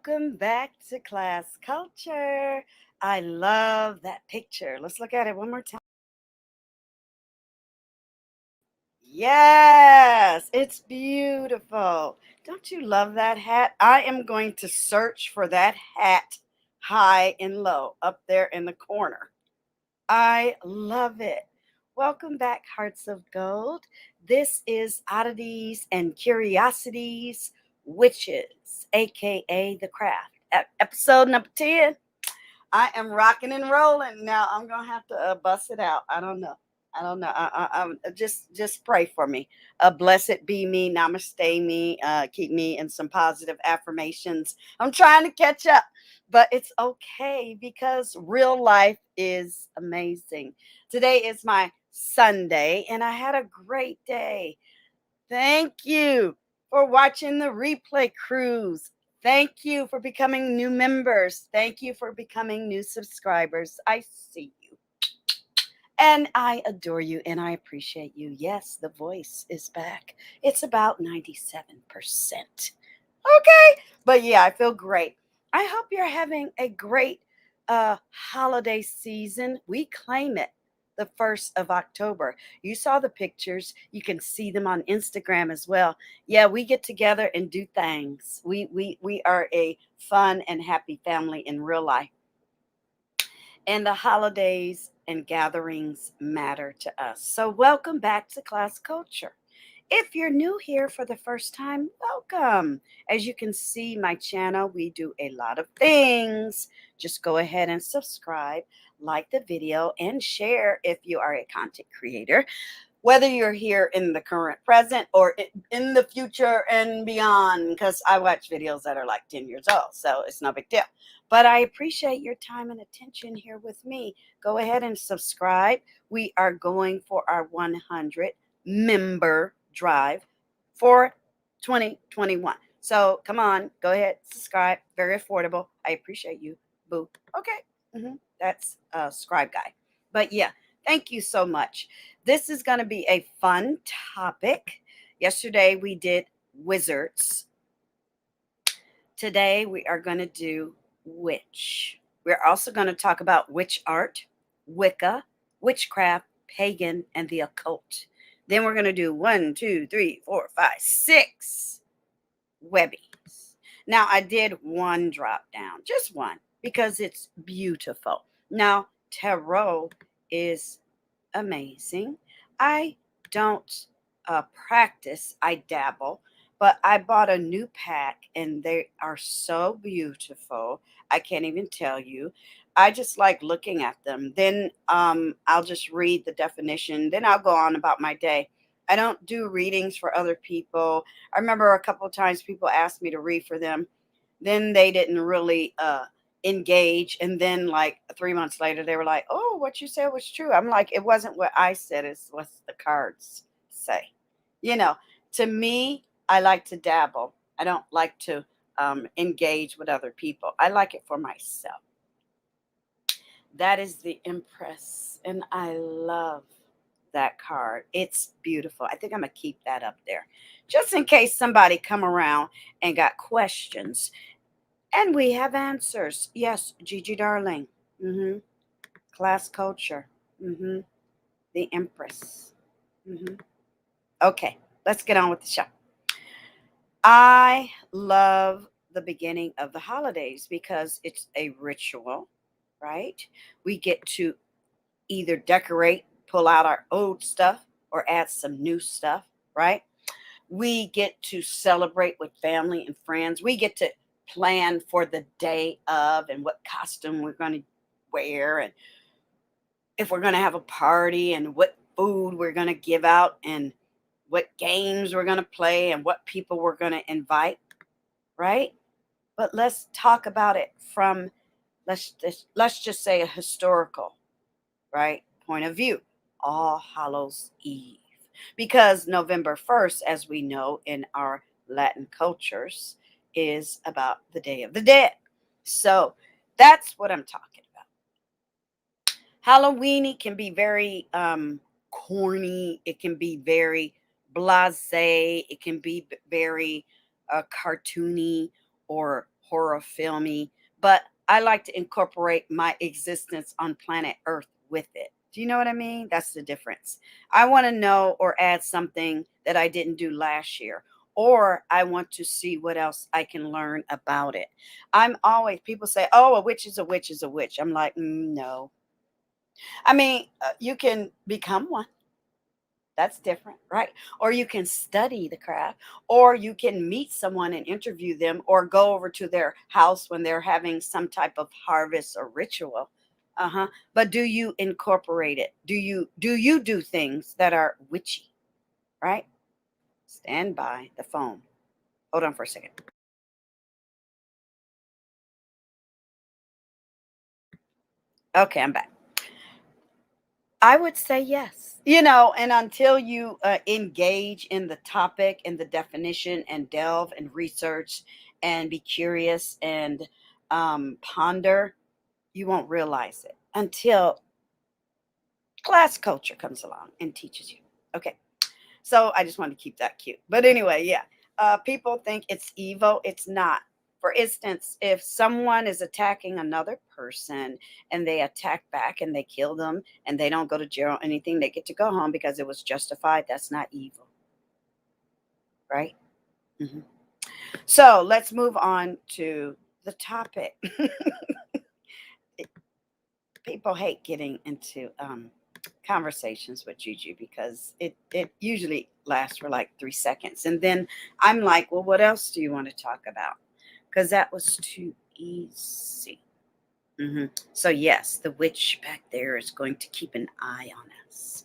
Welcome back to Class Culture. I love that picture. Let's look at it one more time. Yes, it's beautiful. Don't you love that hat? I am going to search for that hat high and low up there in the corner. I love it. Welcome back, Hearts of Gold. This is Oddities and Curiosities, Witches, aka The Craft. Episode number 10. I am rocking and rolling. Now I'm gonna have to bust it out. I don't know. Just pray for me. Blessed be me, namaste me, keep me in some positive affirmations. I'm trying to catch up, but it's okay because real life is amazing. Today is my Sunday, and I had a great day. Thank you for watching the replay cruise. Thank you for becoming new members. Thank you for becoming new subscribers. I see you. And I adore you and I appreciate you. Yes, the voice is back. It's about 97%. Okay. But yeah, I feel great. I hope you're having a great holiday season. We claim it the 1st of October. You saw the pictures. You can see them on Instagram as well. Yeah, we get together and do things. We are a fun and happy family in real life. And the holidays and gatherings matter to us. So welcome back to Class Culture. If you're new here for the first time, welcome. As you can see, my channel, we do a lot of things. Just go ahead and subscribe, like the video, and share if you are a content creator, whether you're here in the current present or in the future and beyond, because I watch videos that are like 10 years old, so it's no big deal. But I appreciate your time and attention here with me. Go ahead and subscribe. We are going for our 100 member drive for 2021. So come on, go ahead, subscribe. Very affordable. I appreciate you. Boo. Okay. That's Scribe Guy. But yeah, thank you so much. This is going to be a fun topic. Yesterday we did wizards. Today we are going to do witch. We're also going to talk about witch art, Wicca, witchcraft, pagan, and the occult. Then we're going to do 1, 2, 3, 4, 5, 6 webbies. Now I did one drop down, just one, because it's beautiful. Now tarot is amazing. I don't practice, I dabble, but I bought a new pack and they are so beautiful. I can't even tell you. I just like looking at them. Then I'll just read the definition. Then I'll go on about my day. I don't do readings for other people. I remember a couple of times people asked me to read for them. Then they didn't really engage, and then like 3 months later they were like, oh, what you said was true. I'm like, it wasn't what I said, it's what the cards say. you know to me, I like to dabble. I don't like to engage with other people. I like it for myself. That is the Empress, and I love that card. It's beautiful. I think I'm gonna keep that up there just in case somebody come around and got questions. And we have answers. Yes, Gigi Darling. Class culture. The Empress. Okay, let's get on with the show. I love the beginning of the holidays because it's a ritual, right? We get to either decorate, pull out our old stuff, or add some new stuff, right? We get to celebrate with family and friends. We get to plan for the day of and what costume we're going to wear, and if we're going to have a party, and what food we're going to give out, and what games we're going to play, and what people we're going to invite, right? But let's talk about it from let's just say a historical, right, point of view. All Hallows Eve. Because November 1st, as we know in our Latin cultures, is about the Day of the Dead. So that's what I'm talking about. Halloweeny can be very corny. It can be very blasé. It can be very cartoony or horror filmy, but I like to incorporate my existence on planet Earth with it. Do you know what I mean? That's the difference. I want to know or add something that I didn't do last year, or I want to see what else I can learn about it. I'm always, people say, oh, a witch is a witch is a witch. I'm like, no. I mean, you can become one. That's different, right? Or you can study the craft, or you can meet someone and interview them, or go over to their house when they're having some type of harvest or ritual. Uh-huh. But do you incorporate it? Do you do things that are witchy, right? Stand by the phone. Hold on for a second. Okay, I'm back. I would say yes. And until you engage in the topic and the definition and delve and research and be curious and ponder, you won't realize it until class culture comes along and teaches you. Okay. So I just wanted to keep that cute. But anyway, yeah. People think it's evil. It's not. For instance, if someone is attacking another person and they attack back and they kill them and they don't go to jail or anything, they get to go home because it was justified. That's not evil, right? Mhm. So let's move on to the topic. People hate getting into conversations with Juju because it usually lasts for like 3 seconds. And then I'm like, well, what else do you want to talk about? Because that was too easy. So, yes, the witch back there is going to keep an eye on us.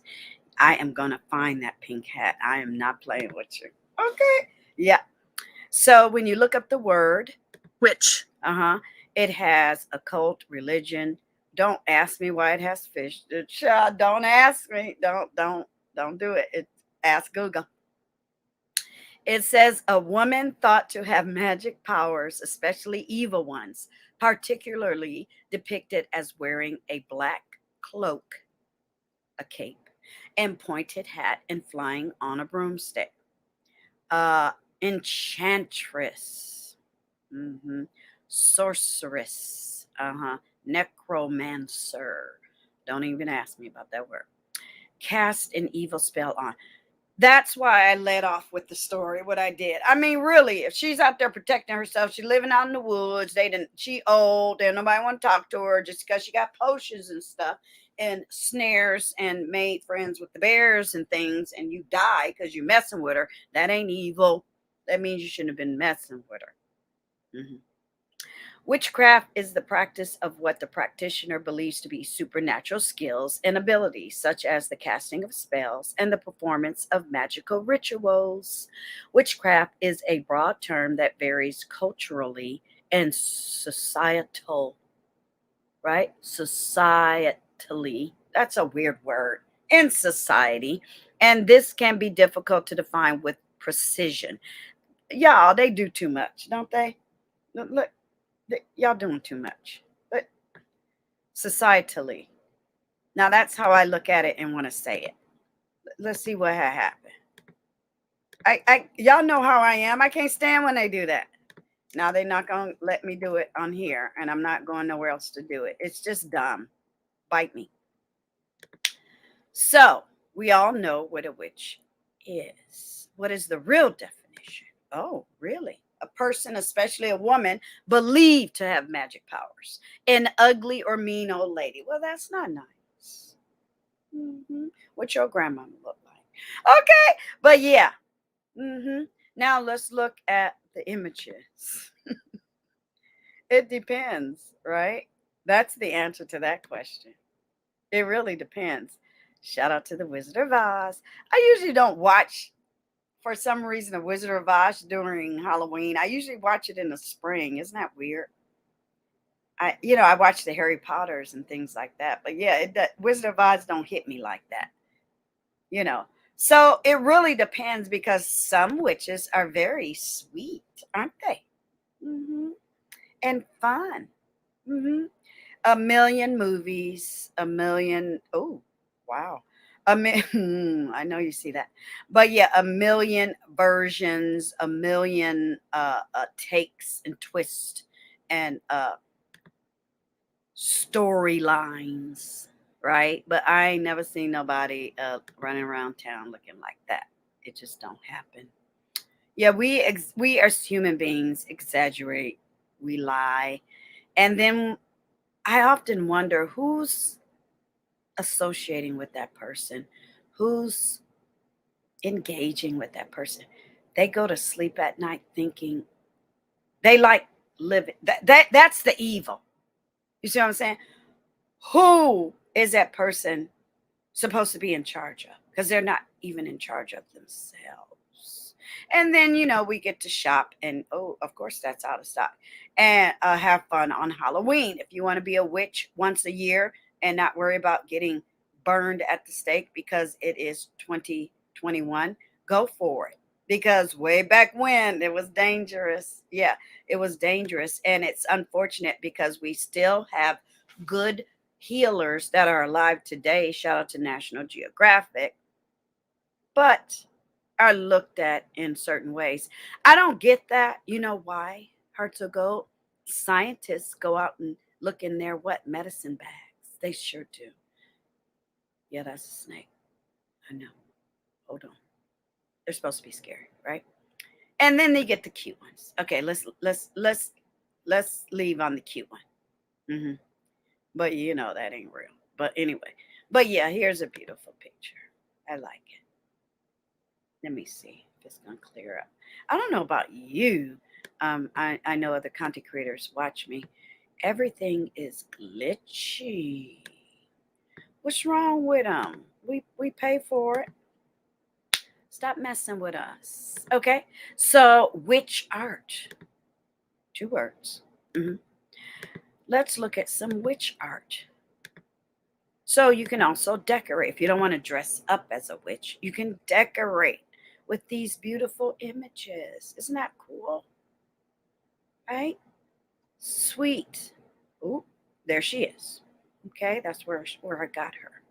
I am going to find that pink hat. I am not playing with you. Okay. Yeah. So, when you look up the word witch, it has occult, religion. Don't ask me why it has fish. Child, don't ask me. Don't do it. Ask Google. It says a woman thought to have magic powers, especially evil ones, particularly depicted as wearing a black cloak, a cape, and pointed hat and flying on a broomstick. Uh, Enchantress, hmm sorceress, necromancer. Don't even ask me about that word. Cast an evil spell on. That's why I led off with the story, what I did. I mean, really, if she's out there protecting herself, she's living out in the woods, she old, and nobody want to talk to her just because she got potions and stuff and snares and made friends with the bears and things, and you die because you're messing with her. That ain't evil. That means you shouldn't have been messing with her. Mhm. Witchcraft is the practice of what the practitioner believes to be supernatural skills and abilities, such as the casting of spells and the performance of magical rituals. Witchcraft is a broad term that varies culturally and societal, right? Societally. That's a weird word. In society. And this can be difficult to define with precision. Y'all, they do too much, don't they? Look, y'all doing too much. But societally. Now that's how I look at it and want to say it. Let's see what happened. Y'all know how I am. I can't stand when they do that. Now they're not gonna let me do it on here, and I'm not going nowhere else to do it. It's just dumb. Bite me. So we all know what a witch is. What is the real definition? Oh, really? A person, especially a woman, believed to have magic powers. An ugly or mean old lady. Well, that's not nice. What your grandmama look like? Okay, but yeah. Now let's look at the images. It depends, right? That's the answer to that question. It really depends. Shout out to the Wizard of Oz. I usually don't watch, for some reason, the Wizard of Oz during Halloween. I usually watch it in the spring. Isn't that weird? I watch the Harry Potters and things like that. But yeah, Wizard of Oz don't hit me like that. You know. So it really depends because some witches are very sweet, aren't they? hmm And fun. hmm A million movies, a million. Oh, wow. I know you see that. But yeah, a million versions, a million takes and twists and storylines, right? But I ain't never seen nobody running around town looking like that. It just don't happen. Yeah, we as human beings exaggerate, we lie, and then I often wonder who's associating with that person, who's engaging with that person. They go to sleep at night thinking they like living. That's the evil. You see what I'm saying? Who is that person supposed to be in charge of? Because they're not even in charge of themselves. And then, we get to shop and, oh, of course, that's out of stock. And have fun on Halloween. If you want to be a witch once a year and not worry about getting burned at the stake because it is 2021, go for it. Because way back when it was dangerous. Yeah, it was dangerous. And it's unfortunate because we still have good healers that are alive today. Shout out to National Geographic. But are looked at in certain ways. I don't get that. You know why? Hearts of gold. Scientists go out and look in their medicine bags. They sure do. Yeah, that's a snake. I know. Hold on. They're supposed to be scary, right? And then they get the cute ones. Okay, let's leave on the cute one. But that ain't real. But anyway. But yeah, here's a beautiful picture. I like it. Let me see if it's going to clear up. I don't know about you. I know other content creators watch me. Everything is glitchy. What's wrong with them? We pay for it. Stop messing with us. Okay? So, witch art. 2 words. Let's look at some witch art. So you can also decorate. If you don't want to dress up as a witch, you can decorate with these beautiful images. Isn't that cool? Right? Sweet. Oh, there she is. Okay, that's where I got her.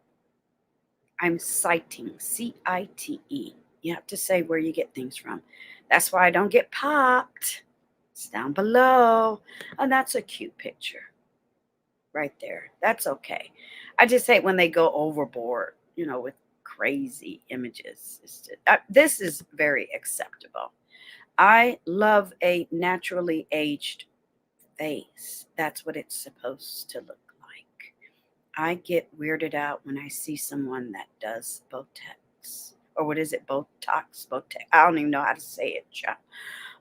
I'm citing, C-I-T-E. You have to say where you get things from. That's why I don't get popped. It's down below. And that's a cute picture. Right there. That's okay. I just hate when they go overboard, with crazy images. This is very acceptable. I love a naturally aged face. That's what it's supposed to look like. I get weirded out when I see someone that does Botox. Or what is it? Botox? I don't even know how to say it, child.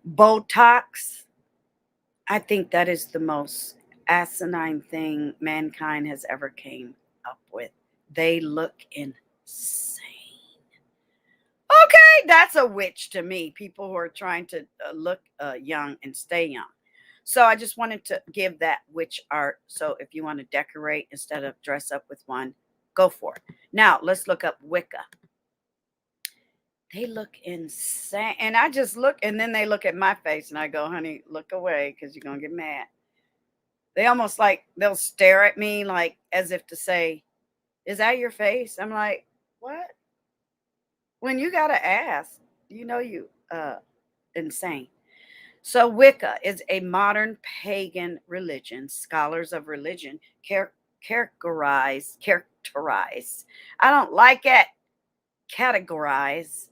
Botox. I think that is the most asinine thing mankind has ever came up with. They look insane. Okay, that's a witch to me. People who are trying to look young and stay young. So I just wanted to give that witch art. So if you want to decorate instead of dress up with one, go for it. Now let's look up Wicca. They look insane. And I just look, and then they look at my face and I go, honey, look away because you're going to get mad. They almost like they'll stare at me like as if to say, is that your face? I'm like, what? When you got to ask, you insane. So Wicca is a modern pagan religion. Scholars of religion characterize. I don't like it. Categorize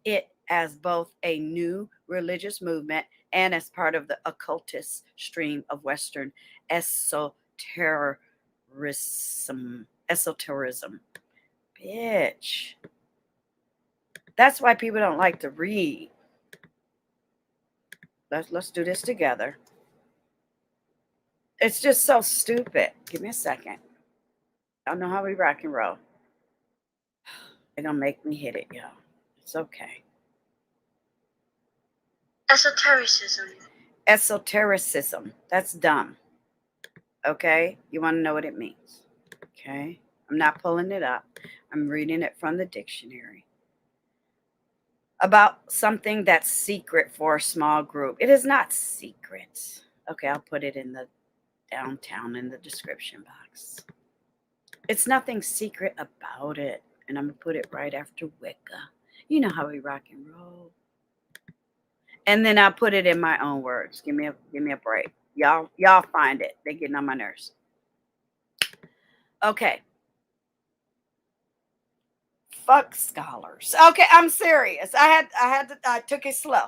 it as both a new religious movement and as part of the occultist stream of Western esotericism. Bitch. That's why people don't like to read. Let's do this together. It's just so stupid. Give me a second. I don't know how we rock and roll. They're gonna make me hit it, y'all. It's okay. Esotericism. That's dumb. Okay? You want to know what it means. Okay? I'm not pulling it up. I'm reading it from the dictionary. About something that's secret for a small group. It is not secret. Okay, I'll put it in the downtown in the description box. It's nothing secret about it. And I'm going to put it right after Wicca. You know how we rock and roll. And then I'll put it in my own words. Give me a break. Y'all find it. They're getting on my nerves. Okay. Fuck scholars. Okay, I'm serious. I took it slow.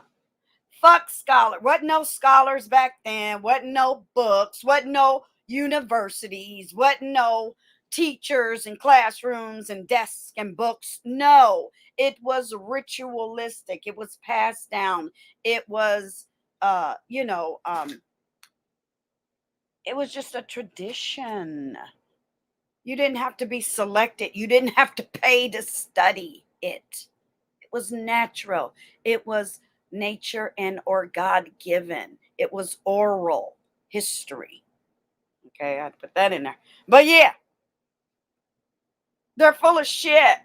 Fuck scholar. Wasn't no scholars back then. Wasn't no books. Wasn't no universities. Wasn't no teachers and classrooms and desks and books. No, it was ritualistic. It was passed down. It was, it was just a tradition. You didn't have to be selected. You didn't have to pay to study it. It was natural. It was nature and or God given. It was oral history. Okay, I put that in there. But yeah, they're full of shit.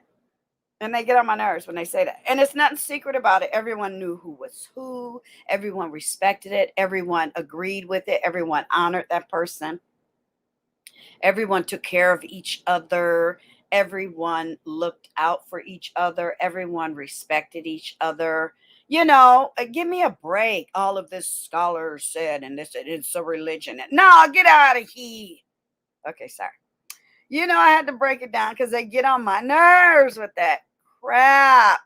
And they get on my nerves when they say that. And it's nothing secret about it. Everyone knew who was who. Everyone respected it. Everyone agreed with it. Everyone honored that person. Everyone took care of each other. Everyone looked out for each other. Everyone respected each other. Give me a break. All of this scholars said, and this it's a religion. No, get out of here. Okay, sorry. I had to break it down because they get on my nerves with that crap.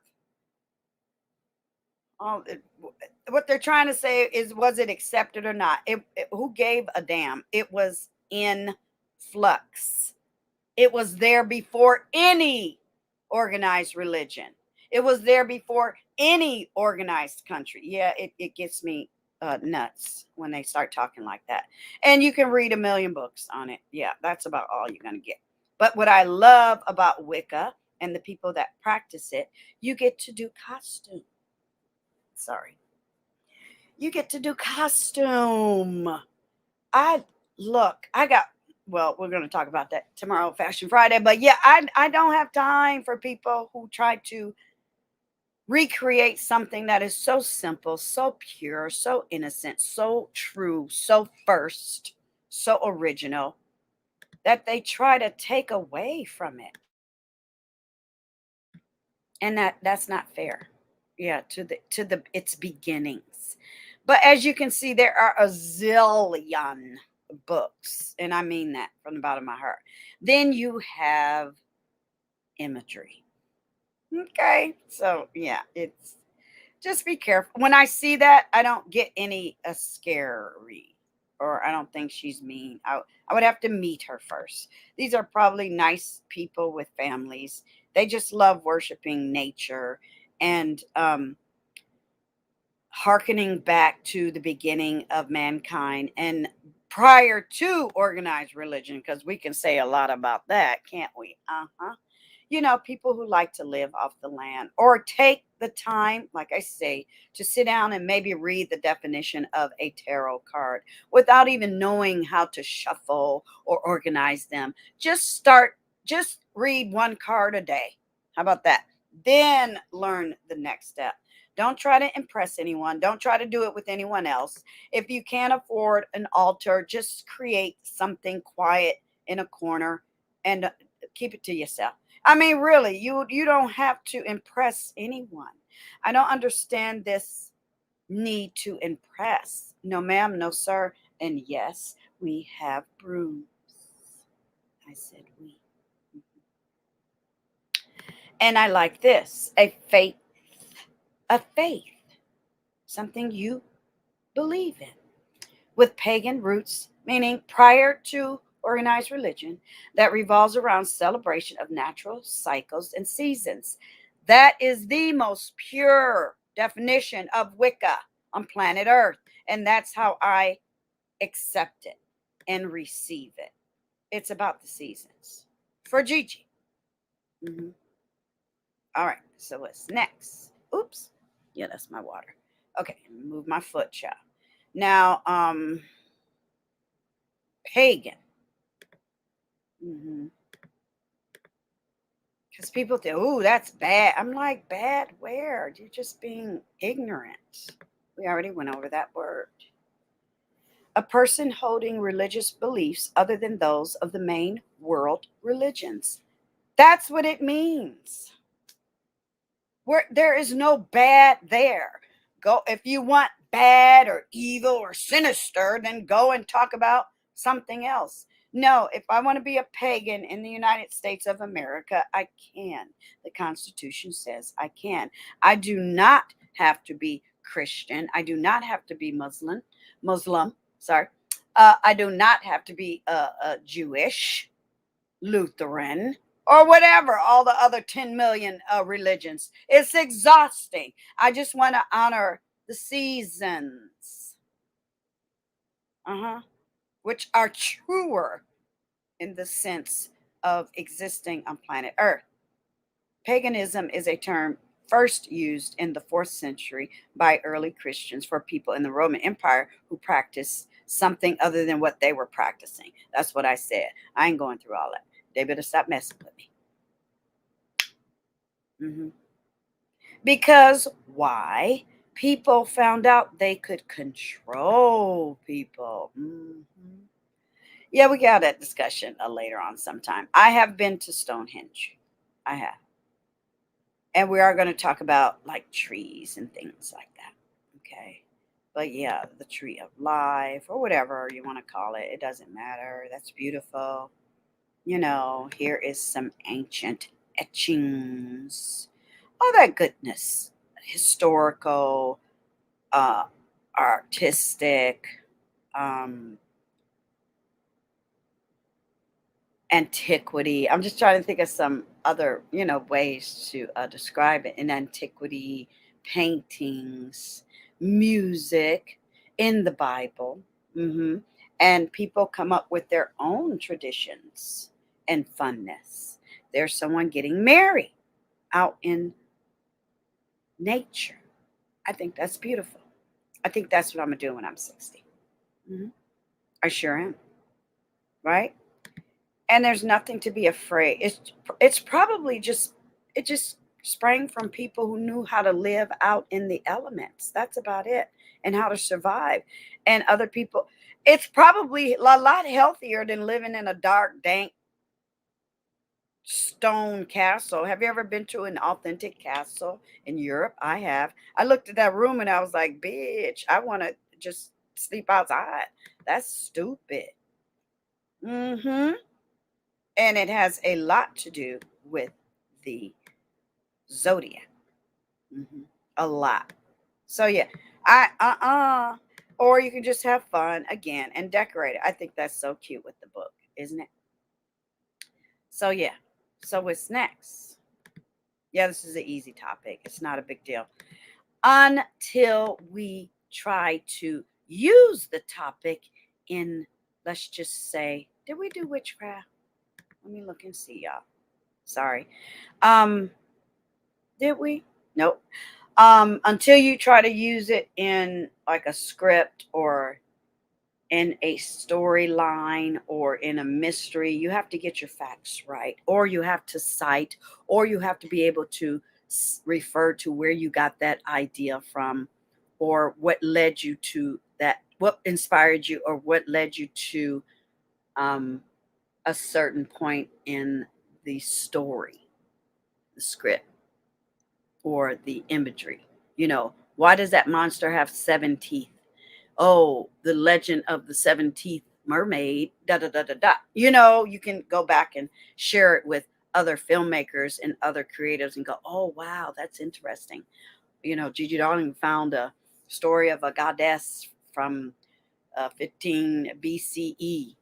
What they're trying to say is, was it accepted or not? Who gave a damn? It was in flux. It was there before any organized religion. It was there before any organized country. Yeah, it gets me nuts when they start talking like that. And you can read a million books on it. Yeah, that's about all you're going to get. But what I love about Wicca and the people that practice it, you get to do costume. Sorry. You get to do costume. I got, well, we're going to talk about that tomorrow, Fashion Friday. But yeah, I don't have time for people who try to recreate something that is so simple, so pure, so innocent, so true, so first, so original, that they try to take away from it. And that's not fair. Yeah, to the its beginnings. But as you can see, there are a zillion books, and I mean that from the bottom of my heart. Then you have imagery. Okay, so yeah, it's just be careful. When I see that, I don't get any scary, or I don't think she's mean. I would have to meet her first. These are probably nice people with families. They just love worshiping nature and hearkening back to the beginning of mankind and prior to organized religion, because we can say a lot about that, can't we? People who like to live off the land or take the time, like I say, to sit down and maybe read the definition of a tarot card without even knowing how to shuffle or organize them. Just read one card a day. How about that? Then learn the next step. Don't try to impress anyone. Don't try to do it with anyone else. If you can't afford an altar, just create something quiet in a corner and keep it to yourself. I mean, really, you don't have to impress anyone. I don't understand this need to impress. No, ma'am, no, sir. And yes, we have brooms. I said we. And I like this, a faith, something you believe in, with pagan roots, meaning prior to organized religion, that revolves around celebration of natural cycles and seasons. That is the most pure definition of Wicca on planet Earth. And that's how I accept it and receive it. It's about the seasons. For Gigi. Mm-hmm. All right. So what's next? Oops. Yeah, that's my water. Okay. Move my foot, child. Now, pagan. Because people think, oh, that's bad. I'm like, bad where? You're just being ignorant. We already went over that word. A person holding religious beliefs other than those of the main world religions. That's what it means. There is no bad there. Go if you want bad or evil or sinister, then go and talk about something else. No, if I want to be a pagan in the United States of America, I can. The Constitution says I can. I do not have to be Christian. I do not have to be Muslim. Sorry. I do not have to be Jewish, Lutheran, or whatever, all the other 10 million religions. It's exhausting. I just want to honor the seasons, which are truer in the sense of existing on planet Earth. Paganism is a term first used in the 4th century by early Christians for people in the Roman Empire who practiced something other than what they were practicing. That's what I said. I ain't going through all that. They better stop messing with me. Because why? People found out they could control people. Yeah, we got that discussion later on sometime. I have been to Stonehenge. I have. And we are going to talk about like trees and things like that. Okay. But yeah, the tree of life or whatever you want to call it. It doesn't matter. That's beautiful. You know, here is some ancient etchings. All that goodness. Historical, artistic, antiquity. I'm just trying to think of some other, ways to describe it. In antiquity, paintings, music, in the Bible. And people come up with their own traditions and funness. There's someone getting married out in nature. I think that's beautiful. I think that's what I'm going to do when I'm 60. I sure am. Right? And there's nothing to be afraid. It's probably just sprang from people who knew how to live out in the elements. That's about it. And how to survive. And other people, it's probably a lot healthier than living in a dark, dank stone castle. Have you ever been to an authentic castle in Europe? I have. I looked at that room and I was like, bitch, I want to just sleep outside. That's stupid. And it has a lot to do with the zodiac. A lot. So yeah, or you can just have fun again and decorate it. I think that's so cute with the book, isn't it? So yeah. So what's next? Yeah, this is an easy topic. It's not a big deal. Until we try to use the topic in, let's just say, did we do witchcraft? Let me look and see, y'all. Sorry. Did we? Nope. Until you try to use it in like a script or in a storyline or in a mystery, you have to get your facts right, or you have to cite, or you have to be able to refer to where you got that idea from, or what led you to that, what inspired you, or what led you to a certain point in the story, the script, or the imagery. Why does that monster have 7 teeth? Oh, the legend of the 7 teeth mermaid, da da da da da. You can go back and share it with other filmmakers and other creatives and go, oh, wow, that's interesting. Gigi Darling found a story of a goddess from 15 BCE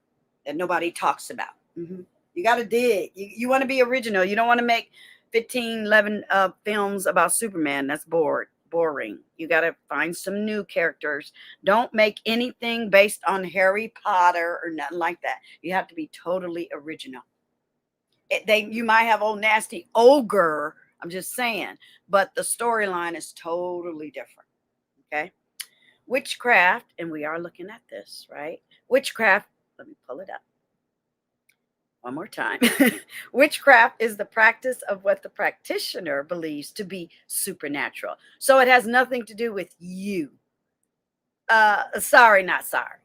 that nobody talks about. You got to dig. You want to be original. You don't want to make 11 films about Superman. That's boring. You got to find some new characters. Don't make anything based on Harry Potter or nothing like that. You have to be totally original. You might have old nasty ogre, I'm just saying, but the storyline is totally different. Okay. Witchcraft, and we are looking at this, right? Witchcraft, let me pull it up one more time. Witchcraft is the practice of what the practitioner believes to be supernatural. So it has nothing to do with you. Sorry, not sorry.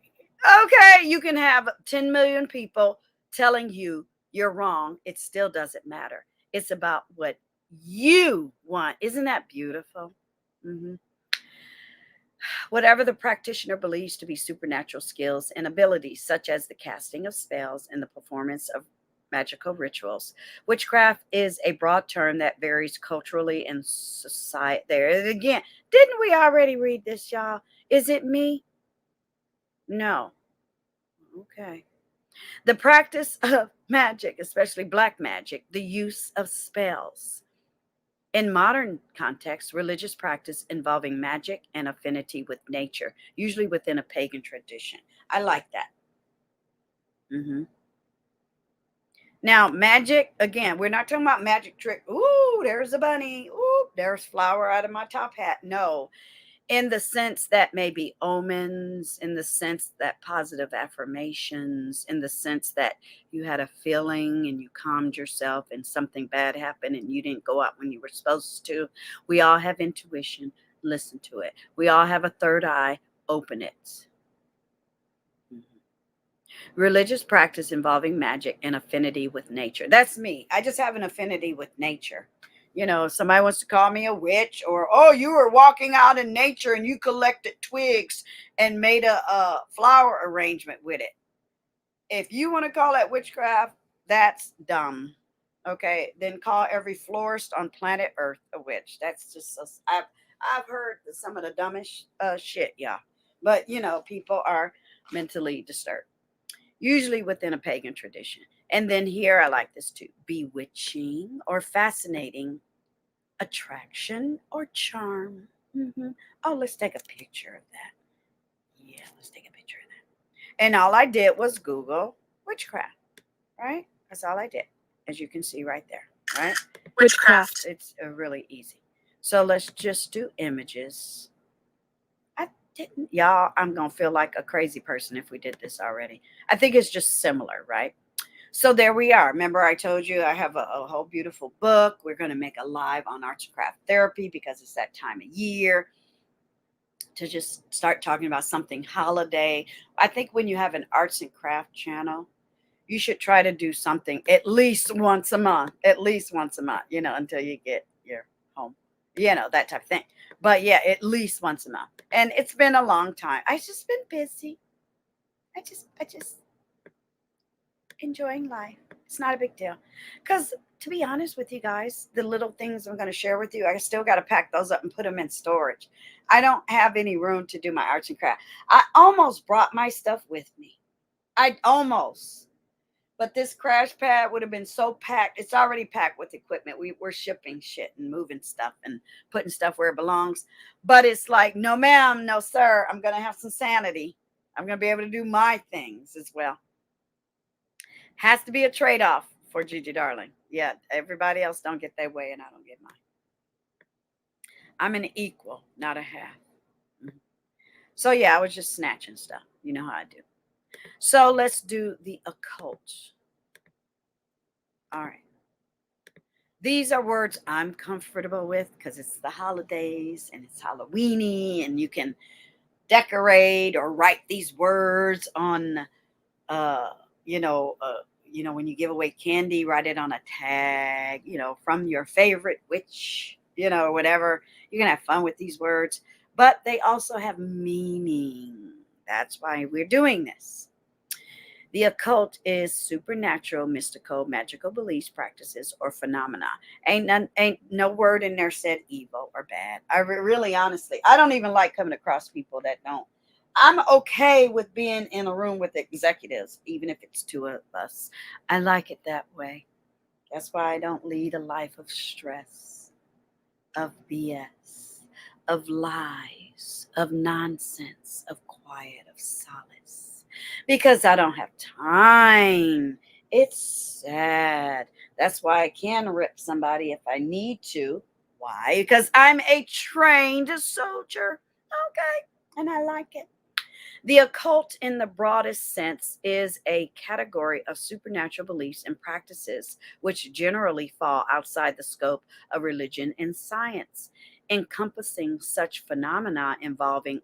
Okay, you can have 10 million people telling you you're wrong. It still doesn't matter. It's about what you want. Isn't that beautiful? Whatever the practitioner believes to be supernatural skills and abilities, such as the casting of spells and the performance of magical rituals. Witchcraft is a broad term that varies culturally and society. There again, didn't we already read this, y'all? Is it me? No. Okay. The practice of magic, especially black magic, the use of spells. In modern context, religious practice involving magic and affinity with nature, usually within a pagan tradition. I like that. Now, magic, again, we're not talking about magic trick. Ooh, there's a bunny. Ooh, there's flour out of my top hat. No, in the sense that maybe omens, in the sense that positive affirmations, in the sense that you had a feeling and you calmed yourself and something bad happened and you didn't go out when you were supposed to. We all have intuition. Listen to it. We all have a third eye. Open it. Religious practice involving magic and affinity with nature. That's me. I just have an affinity with nature. You know, if somebody wants to call me a witch, or, oh, you were walking out in nature and you collected twigs and made a flower arrangement with it. If you want to call that witchcraft, that's dumb. Okay, then call every florist on planet Earth a witch. That's just, I've heard some of the dumbest shit, yeah. But, you know, people are mentally disturbed, usually within a pagan tradition. And then here, I like this too: bewitching or fascinating attraction or charm. Oh, let's take a picture of that. Yeah, let's take a picture of that. And all I did was Google witchcraft, right? That's all I did, as you can see right there, right? Witchcraft. It's really easy. So let's just do images. Y'all, I'm going to feel like a crazy person if we did this already. I think it's just similar, right? So there we are. Remember, I told you I have a whole beautiful book. We're going to make a live on arts and craft therapy because it's that time of year to just start talking about something holiday. I think when you have an arts and craft channel, you should try to do something at least once a month, you know, until you get your home, you know, that type of thing. But yeah, at least once a month. And it's been a long time. I've just been busy. I just enjoying life. It's not a big deal. Because to be honest with you guys, the little things I'm going to share with you, I still got to pack those up and put them in storage. I don't have any room to do my arts and craft. I almost brought my stuff with me. But this crash pad would have been so packed. It's already packed with equipment. We're shipping shit and moving stuff and putting stuff where it belongs. But it's like, no, ma'am, no, sir. I'm going to have some sanity. I'm going to be able to do my things as well. Has to be a trade-off for Gigi Darling. Yeah, everybody else don't get their way and I don't get mine. I'm an equal, not a half. So yeah, I was just snatching stuff. You know how I do. So let's do the occult. All right. These are words I'm comfortable with because it's the holidays and it's Halloweeny and you can decorate or write these words on, when you give away candy, write it on a tag, from your favorite witch, whatever. You can have fun with these words, but they also have meaning. That's why we're doing this. The occult is supernatural, mystical, magical beliefs, practices, or phenomena. Ain't no word in there said evil or bad. I really, honestly, I don't even like coming across people that don't. I'm okay with being in a room with executives, even if it's two of us. I like it that way. That's why I don't lead a life of stress, of BS, of lies, of nonsense, of quiet, of solace. Because I don't have time. It's sad. That's why I can rip somebody if I need to. Why? Because I'm a trained soldier. Okay. And I like it. The occult, in the broadest sense, is a category of supernatural beliefs and practices which generally fall outside the scope of religion and science, encompassing such phenomena involving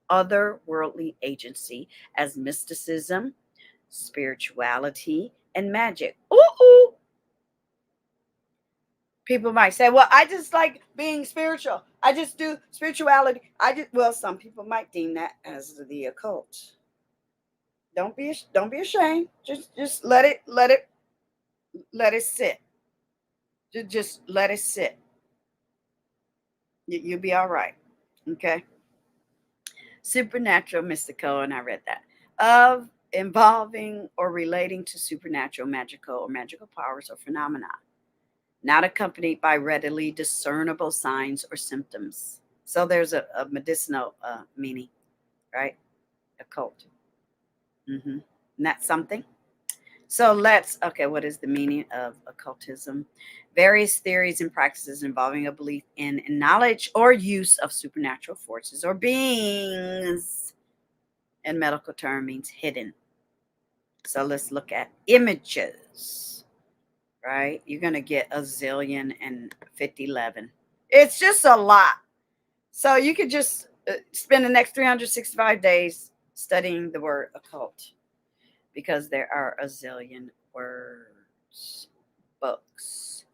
otherworldly agency as mysticism, spirituality, and magic. Ooh. People might say, well, I just like being spiritual. I just do spirituality. Well, some people might deem that as the occult. Don't be ashamed. Just let it sit. Just let it sit. You'll be all right. Okay. Supernatural, mystical, and I read that. Of involving or relating to supernatural, magical, or magical powers or phenomena, not accompanied by readily discernible signs or symptoms. So there's a medicinal meaning, right? Occult. Mm-hmm. And that's something. So okay, what is the meaning of occultism? Various theories and practices involving a belief in knowledge or use of supernatural forces or beings. And medical term means hidden. So let's look at images, right? You're going to get a zillion and 5011. It's just a lot. So you could just spend the next 365 days studying the word occult, because there are a zillion words, books,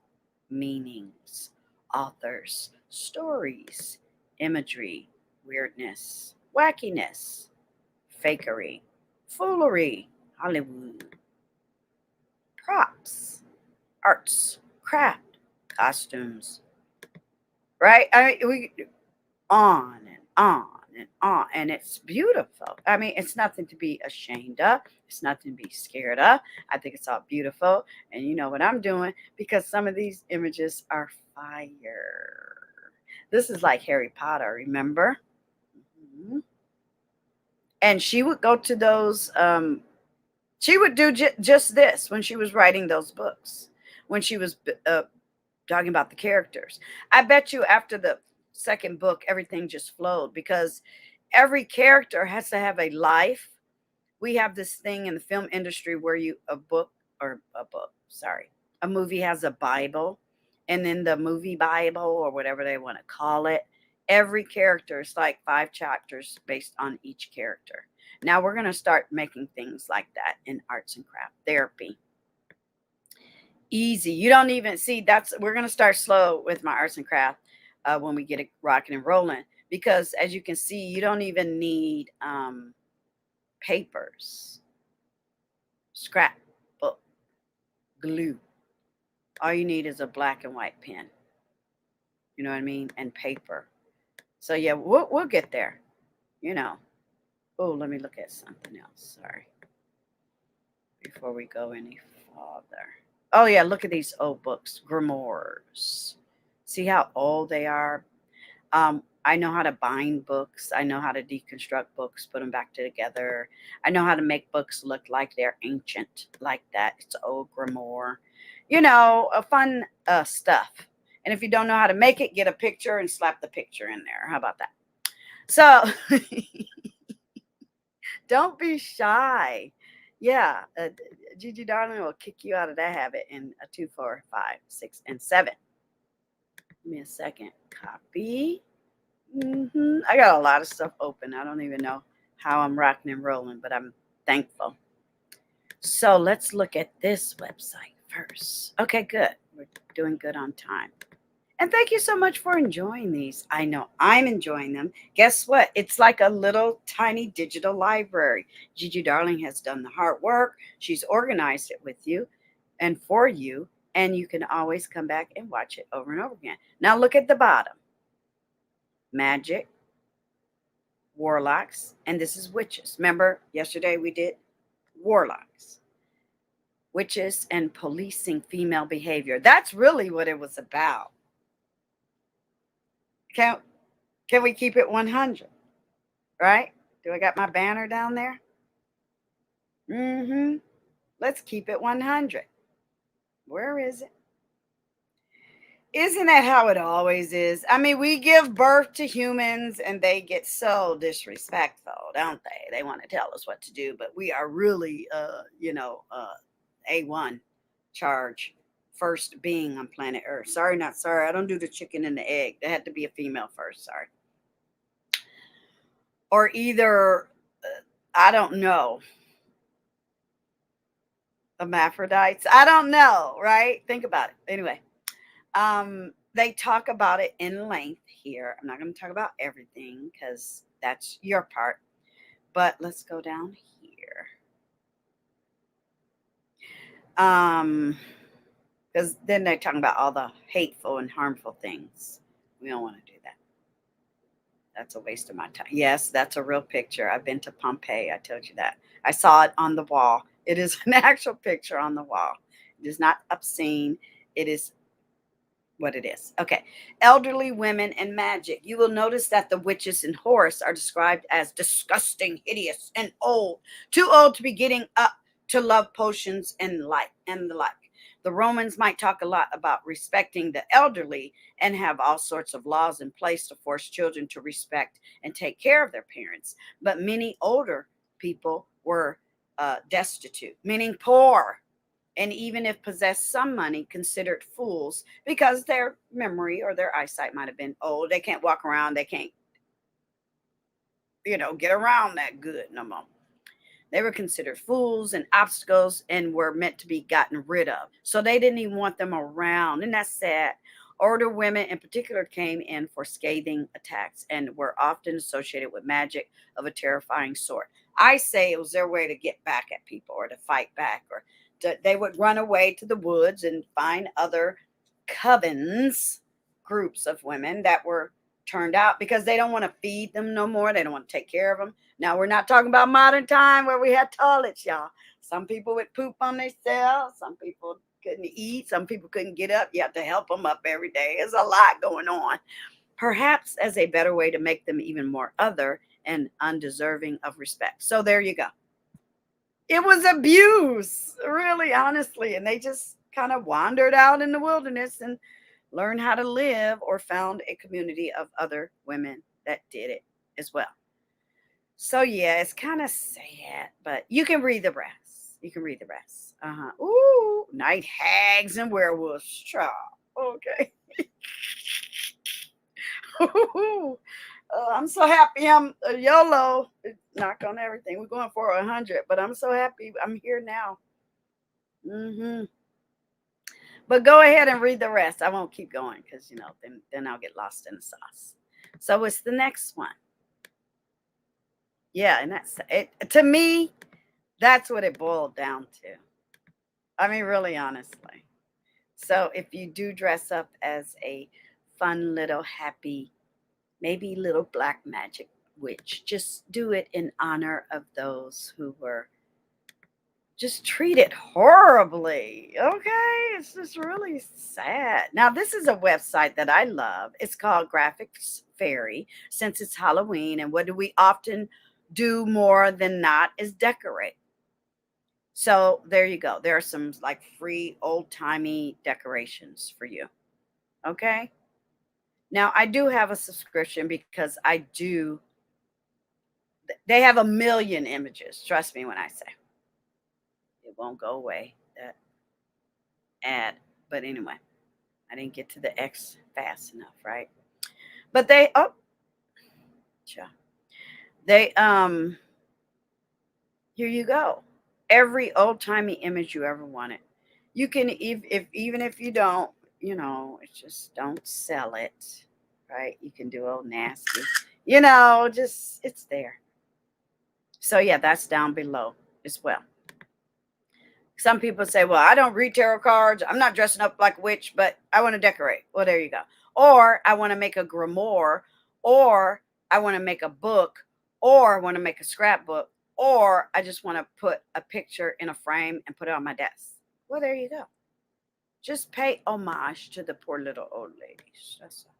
meanings, authors, stories, imagery, weirdness, wackiness, fakery, foolery, Hollywood, props, arts, craft, costumes, right? We on and on and on, and it's beautiful. I mean, it's nothing to be ashamed of. It's nothing to be scared of. I think it's all beautiful, and you know what I'm doing, because some of these images are fire. This is like Harry Potter, remember? Mm-hmm. And she would go to those. She would do just this when she was writing those books. When she was talking about the characters, I bet you after the second book, everything just flowed, because every character has to have a life. We have this thing in the film industry where a movie has a Bible, and then the movie Bible, or whatever they want to call it, every character is like 5 chapters based on each character. Now we're going to start making things like that in arts and craft therapy. Easy. You don't even see we're going to start slow with my arts and craft when we get it rocking and rolling, because as you can see, you don't even need papers, scrapbook, glue. All you need is a black and white pen. You know what I mean? And paper. So yeah, we'll get there. You know. Oh, let me look at something else. Sorry. Before we go any farther. Oh yeah, look at these old books, grimoires. See how old they are? I know how to bind books. I know how to deconstruct books, put them back together. I know how to make books look like they're ancient, like that. It's old grimoire. You know, fun stuff. And if you don't know how to make it, get a picture and slap the picture in there. How about that? So don't be shy. Yeah, Gigi Darling will kick you out of that habit in a 2, 4, 5, 6, and 7. Give me a second. Copy. I got a lot of stuff open. I don't even know how I'm rocking and rolling, but I'm thankful. So let's look at this website first. Okay, good. We're doing good on time. And thank you so much for enjoying these. I know I'm enjoying them. Guess what? It's like a little tiny digital library. Gigi Darling has done the hard work. She's organized it with you and for you, and you can always come back and watch it over and over again. Now look at the bottom. Magic, warlocks, and this is witches. Remember, yesterday we did warlocks, witches, and policing female behavior. That's really what it was about. Can we keep it 100? Right? Do I got my banner down there? Let's keep it 100. Where is it? Isn't that how it always is? I mean, we give birth to humans and they get so disrespectful, don't they? They want to tell us what to do, but we are really, A1 charge, first being on planet Earth. Sorry, not sorry. I don't do the chicken and the egg. There had to be a female first. Sorry. Or either, I don't know, hermaphrodites. I don't know, right? Think about it. Anyway. They talk about it in length here. I'm not going to talk about everything because that's your part. But let's go down here. Because then they're talking about all the hateful and harmful things. We don't want to do that. That's a waste of my time. Yes, that's a real picture. I've been to Pompeii. I told you that. I saw it on the wall. It is an actual picture on the wall. It is not obscene. It is what it is. Okay. Elderly women and magic. You will notice that the witches in Horus are described as disgusting, hideous, and old. Too old to be getting up to love potions and the like. The Romans might talk a lot about respecting the elderly and have all sorts of laws in place to force children to respect and take care of their parents. But many older people were destitute, meaning poor, and even if possessed some money, considered fools because their memory or their eyesight might have been old. They can't walk around. They can't, get around that good no more. They were considered fools and obstacles and were meant to be gotten rid of. So they didn't even want them around. And that's sad. Older women in particular came in for scathing attacks and were often associated with magic of a terrifying sort. I say it was their way to get back at people or to fight back, or they would run away to the woods and find other covens, groups of women that were turned out because they don't want to feed them no more. They don't want to take care of them. Now, we're not talking about modern time where we had toilets, y'all. Some people would poop on themselves. Some people couldn't eat. Some people couldn't get up. You have to help them up every day. There's a lot going on. Perhaps as a better way to make them even more other and undeserving of respect. So there you go. It was abuse, really, honestly. And they just kind of wandered out in the wilderness and learned how to live, or found a community of other women that did it as well. So yeah, it's kind of sad, but you can read the rest. You can read the rest. Ooh, night hags and werewolves. Child. Okay. I'm so happy I'm YOLO. Knock on everything. We're going for 100, but I'm so happy I'm here now. But go ahead and read the rest. I won't keep going because, then I'll get lost in the sauce. So it's the next one. Yeah, and that's it. To me, that's what it boiled down to. I mean, really, honestly. So if you do dress up as a fun little happy, maybe little black magic witch, just do it in honor of those who were just treated horribly. Okay, it's just really sad. Now, this is a website that I love. It's called Graphics Fairy. Since it's Halloween, and what do we often do more than not is decorate. So there you go. There are some like free old-timey decorations for you. Okay. Now, I do have a subscription because they have 1 million images. Trust me when I say it won't go away. That ad. But anyway, I didn't get to the X fast enough, right? But they here you go. Every old-timey image you ever wanted. You can, even if you don't, it's just don't sell it, right? You can do old nasty, just it's there. So yeah, that's down below as well. Some people say, well, I don't read tarot cards. I'm not dressing up like a witch, but I want to decorate. Well, there you go. Or I want to make a grimoire, or I want to make a book, or I want to make a scrapbook, or I just want to put a picture in a frame and put it on my desk. Well, there you go. Just pay homage to the poor little old ladies. That's all.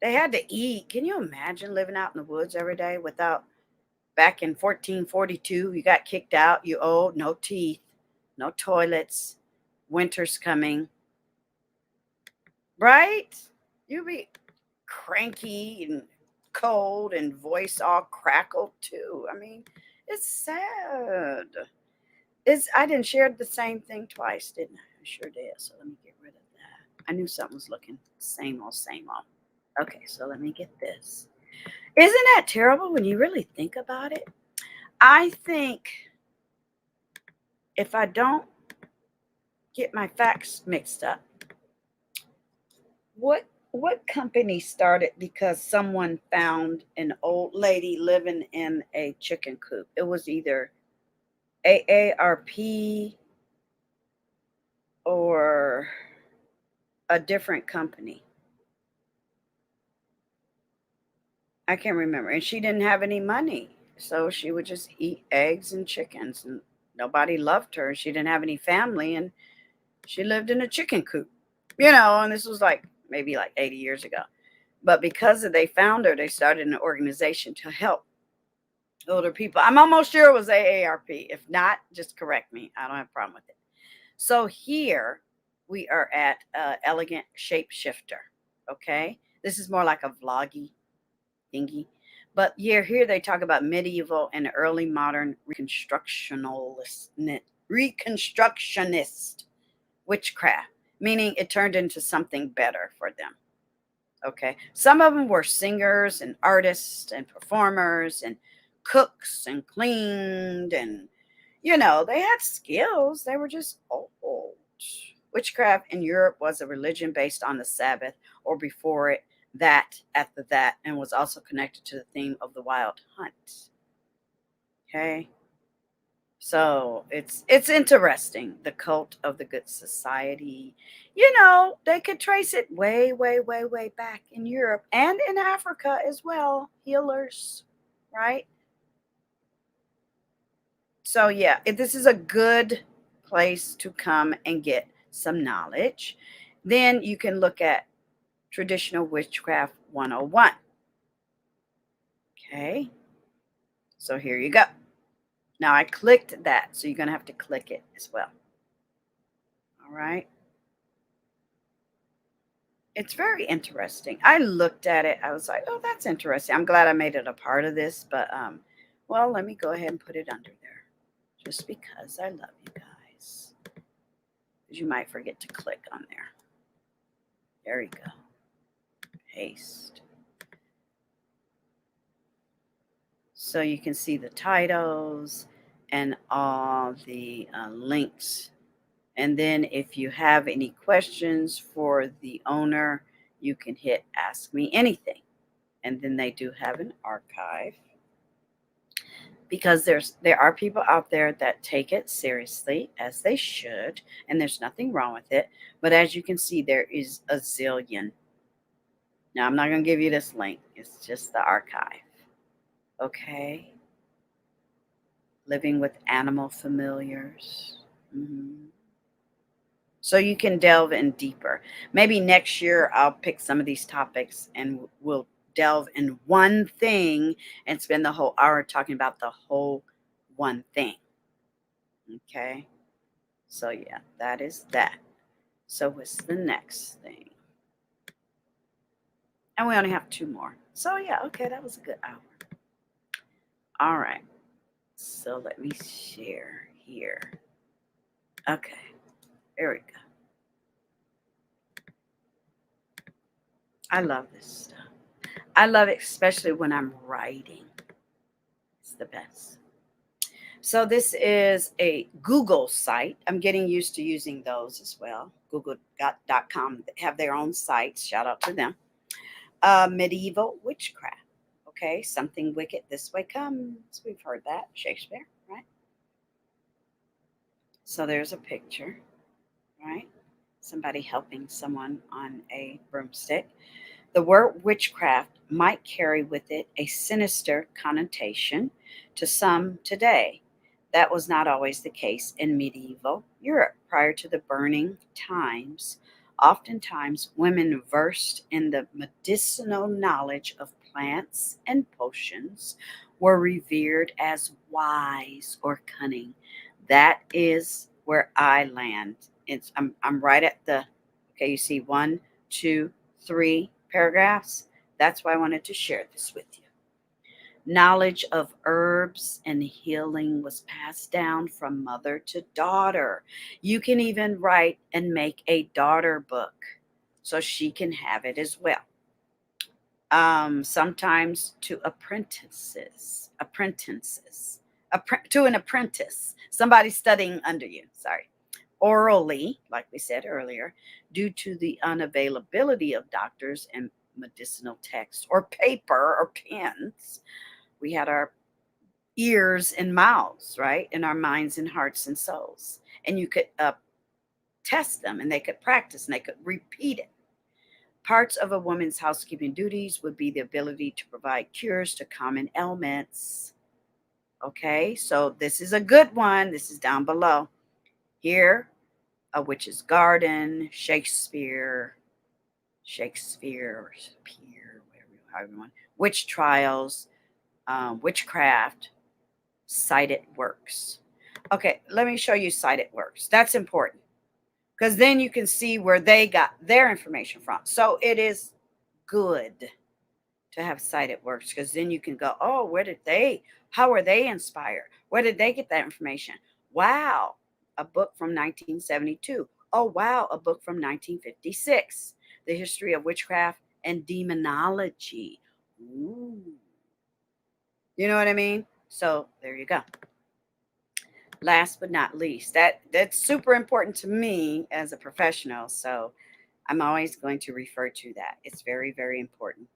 They had to eat. Can you imagine living out in the woods every day without? Back in 1442, you got kicked out. You old, no teeth, no toilets. Winter's coming. Right? You'd be cranky and cold and voice all crackled too. I mean, it's sad. I didn't share the same thing twice, didn't I? I sure did. So let me get rid of that. I knew something was looking same old, same old. Okay, so let me get this. Isn't that terrible when you really think about it? I think if I don't get my facts mixed up, what company started because someone found an old lady living in a chicken coop? It was either AARP or a different company. I can't remember. And she didn't have any money. So she would just eat eggs and chickens, and nobody loved her. She didn't have any family, and she lived in a chicken coop. And this was like maybe like 80 years ago. But because they found her, they started an organization to help older people. I'm almost sure it was AARP. If not, just correct me. I don't have a problem with it. So here we are at Elegant Shapeshifter. Okay. This is more like a vloggy thingy. But yeah, here they talk about medieval and early modern reconstructionist witchcraft, meaning it turned into something better for them. Okay. Some of them were singers and artists and performers and cooks and cleaned, and they had skills. They were just old. Witchcraft in Europe was a religion based on the Sabbath, or before it, after that, and was also connected to the theme of the wild hunt. Okay. So it's interesting, the cult of the good society. They could trace it way, way, way, way back in Europe and in Africa as well. Healers, right? So yeah, this is a good place to come and get some knowledge. Then you can look at Traditional Witchcraft 101. Okay. So here you go. Now I clicked that, so you're going to have to click it as well. All right. It's very interesting. I looked at it. I was like, oh, that's interesting. I'm glad I made it a part of this, but well, let me go ahead and put it under there just because I love you guys. Because you might forget to click on there. There you go. Paste. So you can see the titles and all the links. And then if you have any questions for the owner, you can hit Ask Me Anything. And then they do have an archive, because there are people out there that take it seriously, as they should, and there's nothing wrong with it. But as you can see, there is a zillion. Now, I'm not going to give you this link. It's just the archive. Okay. Living with animal familiars. Mm-hmm. So you can delve in deeper. Maybe next year I'll pick some of these topics and we'll delve in one thing and spend the whole hour talking about the whole one thing. Okay. So yeah, that is that. So what's the next thing? And we only have 2 more. So yeah, okay, that was a good hour. All right. So let me share here. Okay. There we go. I love this stuff. I love it, especially when I'm writing. It's the best. So this is a Google site. I'm getting used to using those as well. Google.com have their own sites. Shout out to them. Medieval witchcraft. Okay, something wicked this way comes. We've heard that. Shakespeare, right? So there's a picture, right? Somebody helping someone on a broomstick. The word witchcraft might carry with it a sinister connotation to some today. That was not always the case in medieval Europe. Prior to the burning times, oftentimes women versed in the medicinal knowledge of plants and potions were revered as wise or cunning. That is where I land. I'm right at the, okay, you see 1, 2, 3 paragraphs. That's why I wanted to share this with you. Knowledge of herbs and healing was passed down from mother to daughter. You can even write and make a daughter book so she can have it as well. Sometimes to apprentices, to an apprentice, somebody studying under you. Sorry. orally, like we said earlier, due to the unavailability of doctors and medicinal texts or paper or pens. We had our ears and mouths, right? In our minds and hearts and souls. And you could test them and they could practice and they could repeat it. Parts of a woman's housekeeping duties would be the ability to provide cures to common ailments. Okay, so this is a good one. This is down below. Here, A Witch's Garden, Shapeshifter, whatever you want, Witch Trials, Witchcraft, Cited Works. Okay, let me show you Cited Works. That's important because then you can see where they got their information from. So it is good to have cited works because then you can go, oh, how were they inspired? Where did they get that information? Wow, a book from 1972. Oh, wow, a book from 1956. The History of Witchcraft and Demonology. Ooh. You know what I mean? So there you go. Last but not least, that's super important to me as a professional. So I'm always going to refer to that. It's very, very important.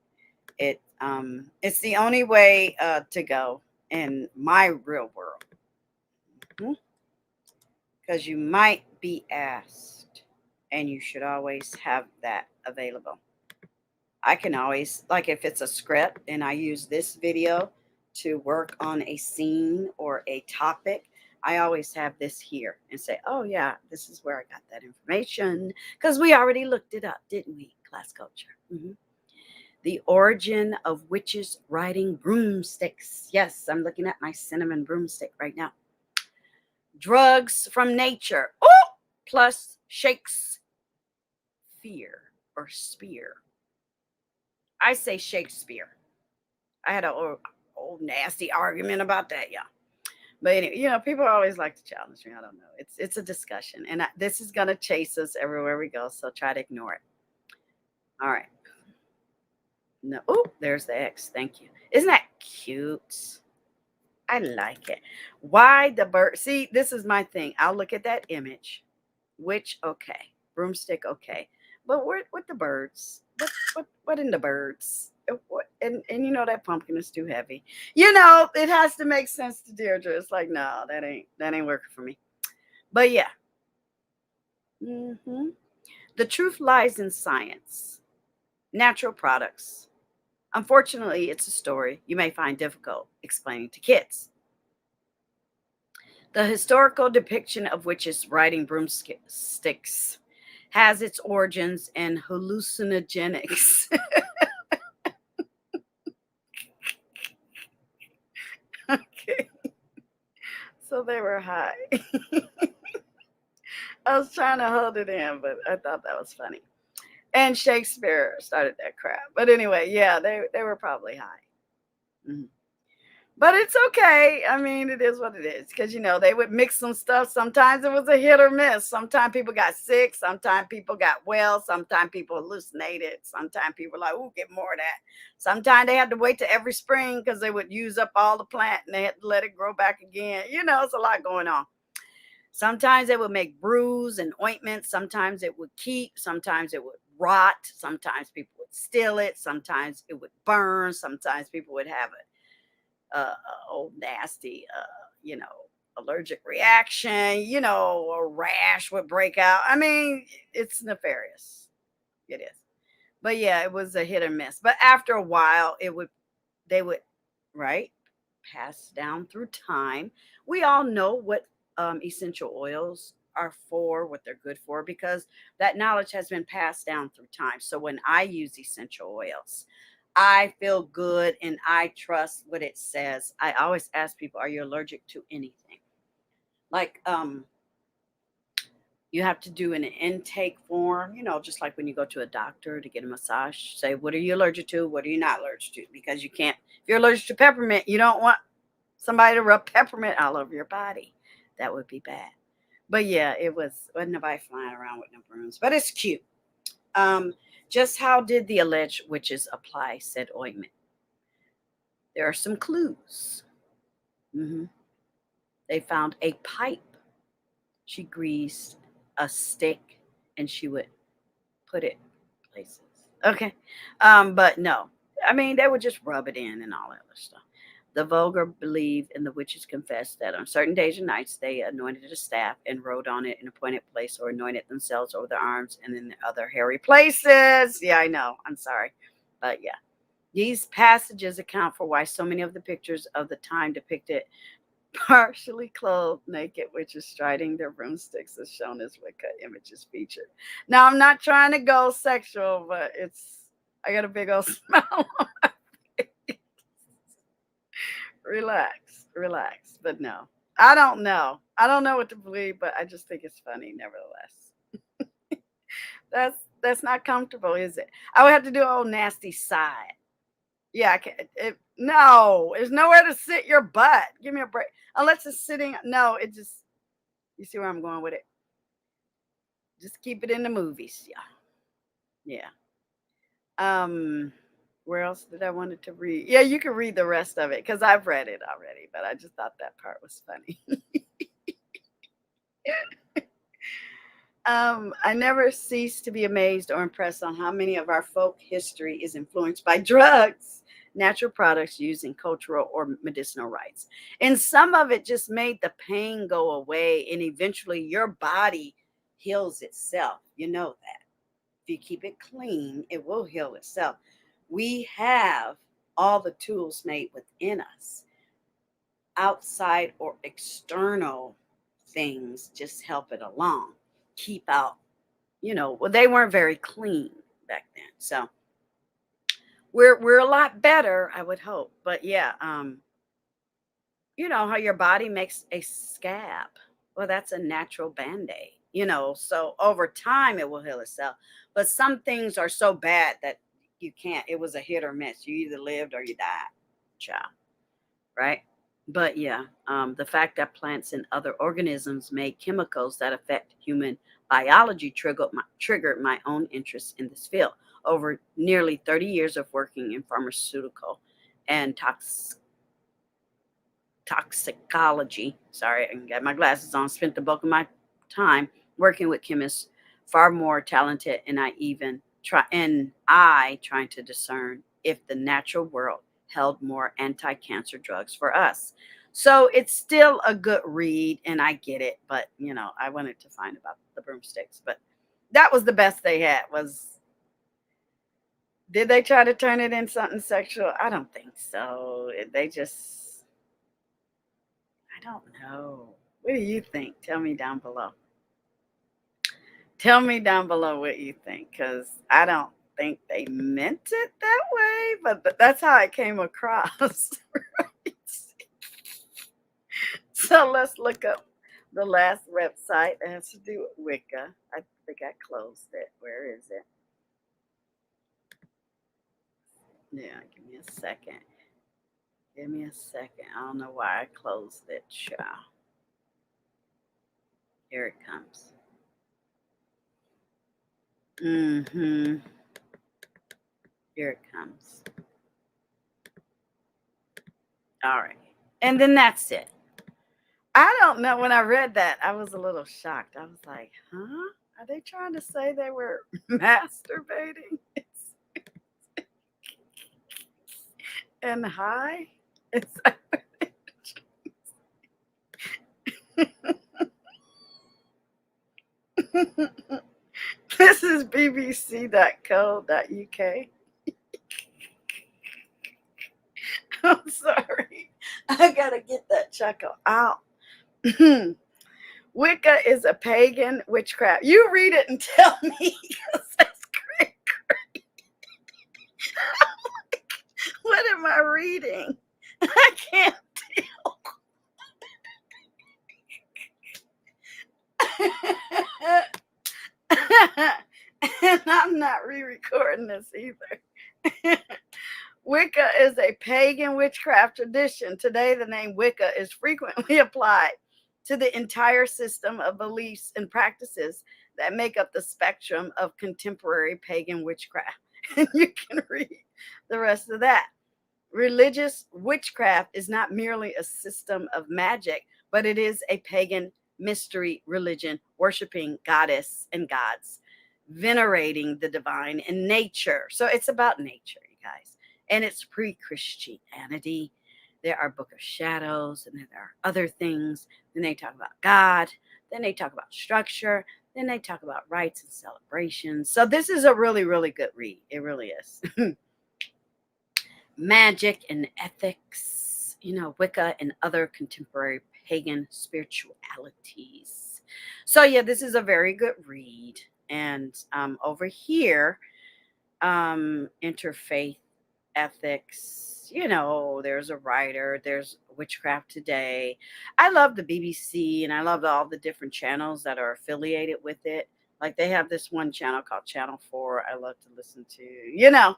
It's the only way to go in my real world. Because you might be asked, and you should always have that available. I can always, like if it's a script and I use this video to work on a scene or a topic, I always have this here and say, oh yeah, this is where I got that information. Because we already looked it up, didn't we? Class culture. The origin of witches riding broomsticks. Yes, I'm looking at my cinnamon broomstick right now. Drugs from nature. Oh, plus Shakespeare or spear. I say Shakespeare. I had an old nasty argument about that, yeah. But anyway, people always like to challenge me. I don't know. It's a discussion, and this is gonna chase us everywhere we go. So try to ignore it. All right. No. Oh, there's the X. Thank you. Isn't that cute? I like it. Why the bird? See, this is my thing. I'll look at that image. Witch, okay. Broomstick, okay. But what the birds? What in the birds? What, and that pumpkin is too heavy. It has to make sense to Deirdre. It's like, no, that ain't working for me. But yeah. The truth lies in science. Natural products. Unfortunately, it's a story you may find difficult explaining to kids. The historical depiction of witches riding broomsticks has its origins in hallucinogenics. Okay. So they were high. I was trying to hold it in, but I thought that was funny. And Shakespeare started that crap. But anyway, yeah, they were probably high. But it's okay. I mean, it is what it is. Because, they would mix some stuff. Sometimes it was a hit or miss. Sometimes people got sick. Sometimes people got well. Sometimes people hallucinated. Sometimes people were like, ooh, get more of that. Sometimes they had to wait till every spring because they would use up all the plant and they had to let it grow back again. It's a lot going on. Sometimes they would make brews and ointments. Sometimes it would keep. Sometimes it would rot. Sometimes people would steal it. Sometimes it would burn. Sometimes people would have it. Old nasty, allergic reaction, a rash would break out. I mean, it's nefarious. It is. But yeah, it was a hit or miss. But after a while, they would, right, pass down through time. We all know what essential oils are for, what they're good for, because that knowledge has been passed down through time. So when I use essential oils, I feel good and I trust what it says. I always ask people, are you allergic to anything? Like, you have to do an intake form, just like when you go to a doctor to get a massage, say, what are you allergic to? What are you not allergic to? Because if you're allergic to peppermint, you don't want somebody to rub peppermint all over your body. That would be bad. But yeah, wasn't nobody flying around with no brooms, but it's cute. Just how did the alleged witches apply said ointment? There are some clues. They found a pipe she greased a stick and she would put it places. Okay. But no, I mean, they would just rub it in and all that other stuff. The vulgar believe and the witches confess that on certain days and nights they anointed a staff and wrote on it an appointed place or anointed themselves over their arms and in other hairy places. Yeah, I know. I'm sorry. But yeah. These passages account for why so many of the pictures of the time depicted partially clothed naked witches striding their broomsticks as shown as Wicca images featured. Now, I'm not trying to go sexual, but I got a big old smile on my face. Relax. But no, I don't know. I don't know what to believe, but I just think it's funny nevertheless. That's not comfortable, is it? I would have to do an old nasty side. Yeah, I can't. No, there's nowhere to sit your butt. Give me a break. Unless it's sitting. No, it just, you see where I'm going with it. Just keep it in the movies. Yeah. Where else did I want to read? Yeah, you can read the rest of it because I've read it already, but I just thought that part was funny. I never cease to be amazed or impressed on how many of our folk history is influenced by drugs, natural products used in cultural or medicinal rites. And some of it just made the pain go away, and eventually your body heals itself. You know that. If you keep it clean, it will heal itself. We have all the tools made within us. Outside or external things just help it along. Keep out, well, they weren't very clean back then. So we're a lot better, I would hope. But yeah, you know how your body makes a scab. Well, that's a natural band-aid, so over time it will heal itself. But some things are so bad that you can't. It was a hit or miss. You either lived or you died. Ciao. Right? But yeah, the fact that plants and other organisms make chemicals that affect human biology triggered my own interest in this field. Over nearly 30 years of working in pharmaceutical and toxicology. Sorry, I can get my glasses on. Spent the bulk of my time working with chemists, far more talented, and I trying to discern if the natural world held more anti-cancer drugs for us. So it's still a good read, and I get it, but I wanted to find about the broomsticks. But that was the best they had. Did they try to turn it in something sexual? I don't think so. I don't know. What do you think? Tell me down below. Tell me down below what you think, because I don't think they meant it that way, but that's how it came across. Right? So let's look up the last website that has to do with Wicca. I think I closed it. Where is it? Yeah, give me a second. I don't know why I closed it, child. Here it comes. Here it comes. All right. And then that's it. I don't know. When I read that, I was a little shocked. I was like, huh? Are they trying to say they were masturbating? And high? This is bbc.co.uk. I'm sorry. I gotta get that chuckle out. Wicca is a pagan witchcraft. You read it and tell me. That's great. What am I reading? I can't tell. And I'm not re-recording this either. Wicca is a pagan witchcraft tradition. Today, the name Wicca is frequently applied to the entire system of beliefs and practices that make up the spectrum of contemporary pagan witchcraft. And you can read the rest of that. Religious witchcraft is not merely a system of magic, but it is a pagan mystery, religion, worshiping goddess and gods, venerating the divine and nature. So it's about nature, you guys. And it's pre-Christianity. There are Book of Shadows, and then there are other things. Then they talk about God. Then they talk about structure. Then they talk about rites and celebrations. So this is a really, really good read. It really is. Magic and ethics, Wicca and other contemporary pagan spiritualities. So yeah, this is a very good read. And over here, interfaith ethics, there's a writer, there's Witchcraft Today. I love the BBC, and I love all the different channels that are affiliated with it. Like they have this one channel called Channel 4 I love to listen to,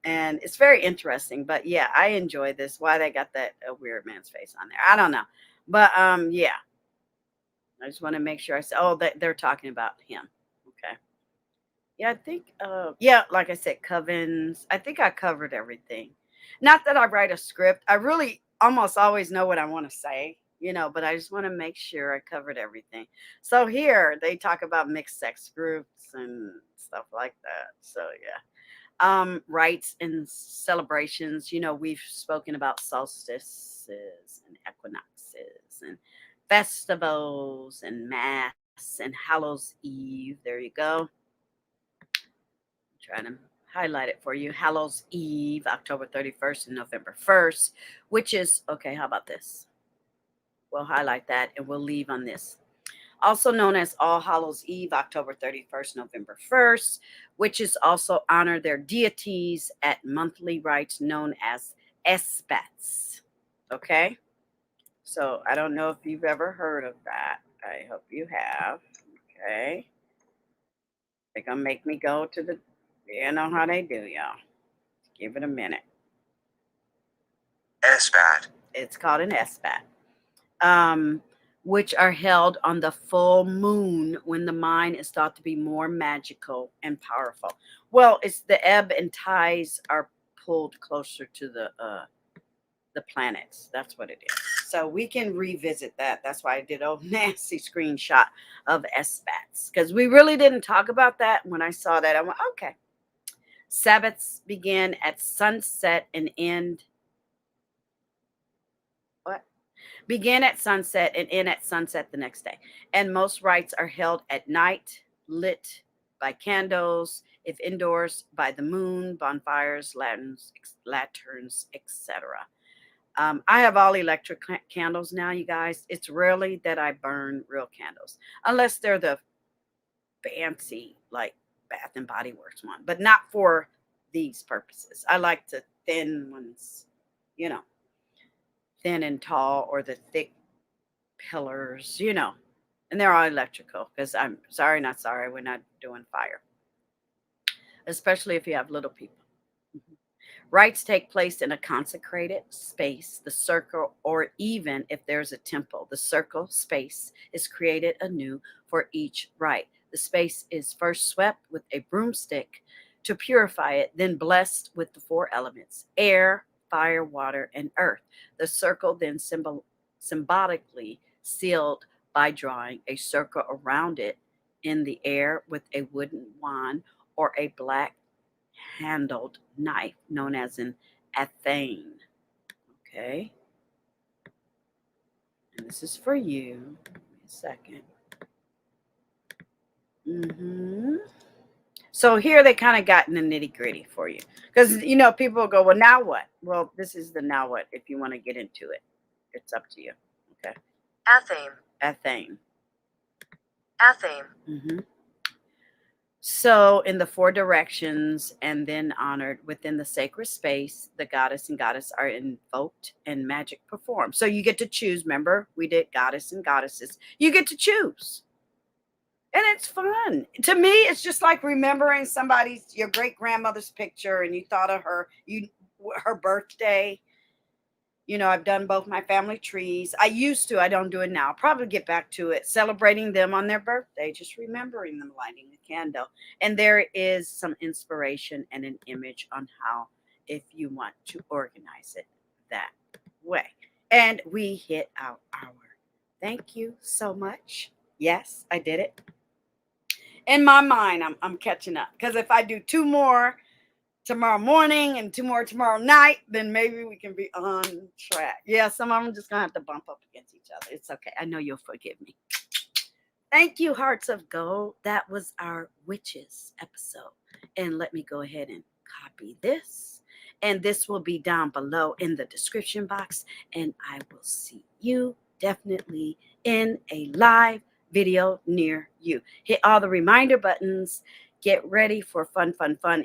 and it's very interesting. But yeah, I enjoy this. Why they got that weird man's face on there, I don't know. But yeah, I just want to make sure I say, oh, they're talking about him. Okay. Yeah, I think, yeah, like I said, covens. I think I covered everything. Not that I write a script. I really almost always know what I want to say, but I just want to make sure I covered everything. So here they talk about mixed sex groups and stuff like that. So yeah. Rites and celebrations. We've spoken about solstices and equinoxes and festivals and mass and Hallows Eve. There you go. Trying to highlight it for you. Hallows Eve, October 31st and November 1st, which is, okay, how about this? We'll highlight that and we'll leave on this. Also known as All Hallows Eve, October 31st, November 1st, which is also honor their deities at monthly rites known as espats. Okay? So I don't know if you've ever heard of that. I hope you have. Okay? They're going to make me go to the, you know how they do, y'all. Give it a minute. Espat. It's called an espat. Which are held on the full moon when the mind is thought to be more magical and powerful. Well, it's the ebb and tides are pulled closer to the planets. That's what it is. So we can revisit that. That's why I did a nasty screenshot of espats, because we really didn't talk about that. When I saw that, I went, okay. Sabbats begin at sunset and end. What? Begin at sunset and end at sunset the next day. And most rites are held at night, lit by candles, if indoors, by the moon, bonfires, lanterns, etc. I have all electric candles now, you guys. It's rarely that I burn real candles, unless they're the fancy, like Bath and Body Works one, but not for these purposes. I like the thin ones, thin and tall, or the thick pillars, and they're all electrical, because I'm sorry, not sorry, we're not doing fire, especially if you have little people. Rites take place in a consecrated space, the circle, or even if there's a temple, the circle space is created anew for each rite. The space is first swept with a broomstick to purify it, then blessed with the four elements: air, fire, water, and earth. The circle then symbolically sealed by drawing a circle around it in the air with a wooden wand or a black handled knife known as an athane. Okay. And this is for you. Give me a second. So here they kind of got in the nitty gritty for you. Because, people go, well, now what? Well, this is the now what if you want to get into it. It's up to you. Okay. Athane. So in the four directions and then honored within the sacred space, the goddess and goddess are invoked and magic performed. So you get to choose. Remember, we did goddess and goddesses. You get to choose. And it's fun. To me, it's just like remembering your great grandmother's picture, and you thought of her birthday. I've done both my family trees. I used to. I don't do it now. I'll probably get back to it. Celebrating them on their birthday, just remembering them, lighting a candle. And there is some inspiration and an image on how, if you want to organize it that way. And we hit our hour. Thank you so much. Yes, I did it. In my mind, I'm catching up. Because if I do 2 more tomorrow morning and 2 more tomorrow night, then maybe we can be on track. Yeah, some of them just going to have to bump up against each other. It's okay. I know you'll forgive me. Thank you, Hearts of Gold. That was our witches episode. And let me go ahead and copy this. And this will be down below in the description box. And I will see you definitely in a live video near you. Hit all the reminder buttons. Get ready for fun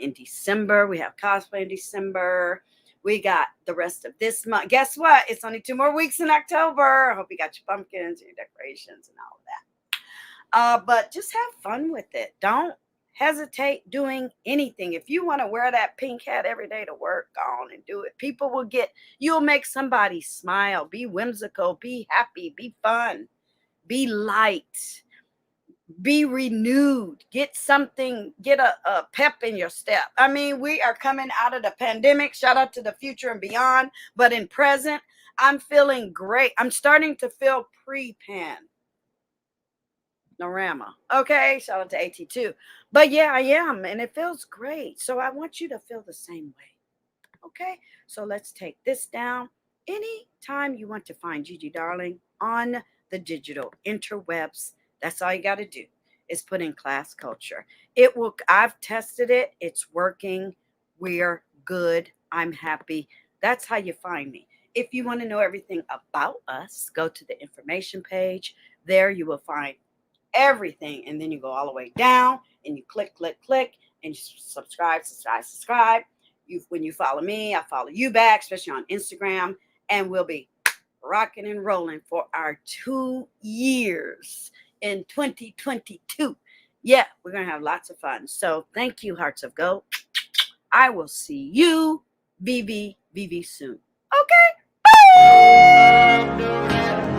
in December. We have cosplay in December. We got the rest of this month. Guess what? It's only 2 more weeks in October. I hope you got your pumpkins, your decorations, and all of that. But just have fun with it. Don't hesitate doing anything. If you want to wear that pink hat every day to work, go on and do it. People will you'll make somebody smile. Be whimsical. Be happy. Be fun. Be light. Be renewed. Get something, get a pep in your step. I mean, we are coming out of the pandemic. Shout out to the future and beyond. But in present, I'm feeling great. I'm starting to feel pre-pan. Norama. Okay, shout out to AT2. But yeah, I am, and it feels great. So I want you to feel the same way. Okay, so let's take this down. Anytime you want to find Gigi Darling on the digital interwebs, that's all you got to do is put in class culture. It will. I've tested it. It's working. We're good. I'm happy. That's how you find me. If you want to know everything about us, go to the information page. There you will find everything, and then you go all the way down and you click, and you subscribe. When you follow me, I follow you back, especially on Instagram, and we'll be rocking and rolling for our 2 years in 2022. Yeah, we're gonna have lots of fun. So thank you, Hearts of Gold. I will see you VV soon. Okay, bye.